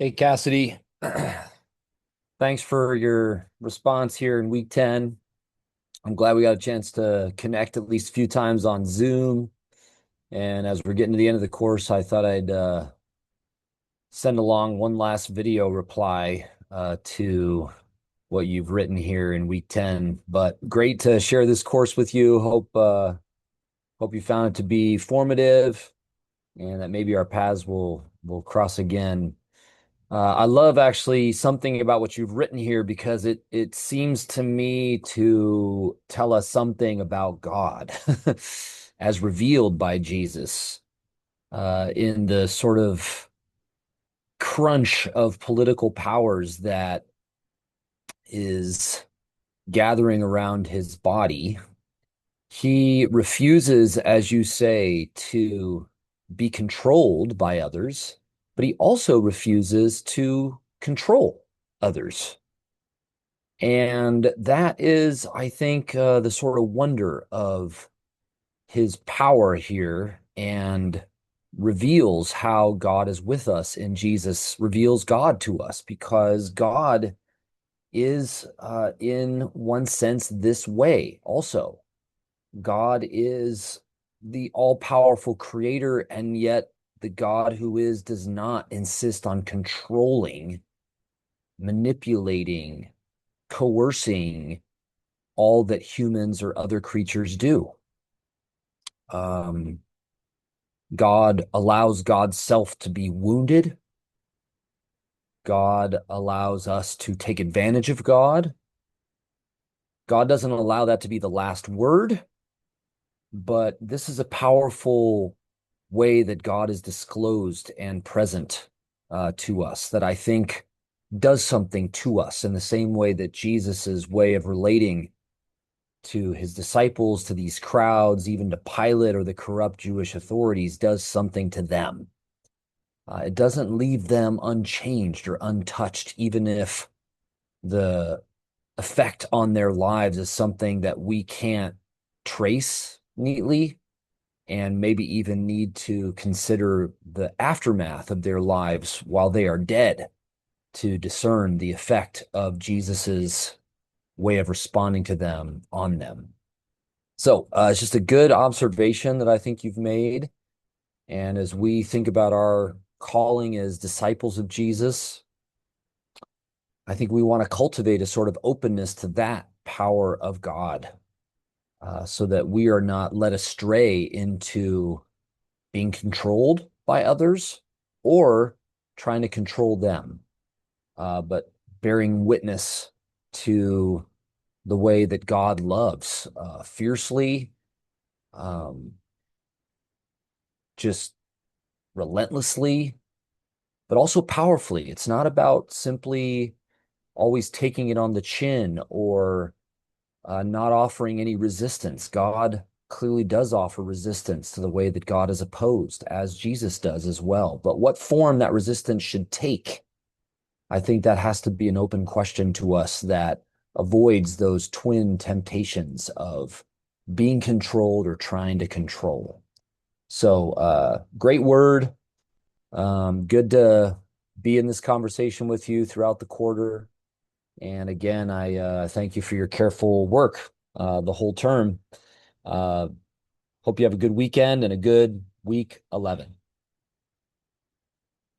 Hey, Cassidy. Thanks for your response here in week 10. I'm glad we got a chance to connect at least a few times on Zoom. And as we're getting to the end of the course, I thought I'd send along one last video reply to what you've written here in week 10. But great to share this course with you. Hope you found it to be formative and that maybe our paths will cross again. I love actually something about what you've written here because it seems to me to tell us something about God as revealed by Jesus in the sort of crunch of political powers that is gathering around his body. He refuses, as you say, to be controlled by others, but he also refuses to control others. And that is, I think, the sort of wonder of his power here and reveals how God is with us in Jesus, reveals God to us because God is, in one sense, this way also. God is the all-powerful creator, and yet the God who is does not insist on controlling, manipulating, coercing all that humans or other creatures do. Um, God allows God's self to be wounded. God allows us to take advantage of God. God doesn't allow that to be the last word, but this is a powerful way that God is disclosed and present to us that I think does something to us in the same way that Jesus's way of relating to his disciples, to these crowds, even to Pilate or the corrupt Jewish authorities, does something to them. It doesn't leave them unchanged or untouched, even if the effect on their lives is something that we can't trace neatly and maybe even need to consider the aftermath of their lives while they are dead to discern the effect of Jesus's way of responding to them on them. So it's just a good observation that I think you've made. And as we think about our calling as disciples of Jesus, I think we want to cultivate a sort of openness to that power of God so that we are not led astray into being controlled by others or trying to control them, but bearing witness to the way that God loves fiercely, um, just relentlessly, but also powerfully. It's not about simply always taking it on the chin or not offering any resistance. God clearly does offer resistance to the way that God is opposed, as Jesus does as well. But what form that resistance should take, I think that has to be an open question to us that avoids those twin temptations of being controlled or trying to control. So, great word. Good to be in this conversation with you throughout the quarter. And again, I thank you for your careful work the whole term. Uh, Hope you have a good weekend and a good week 11.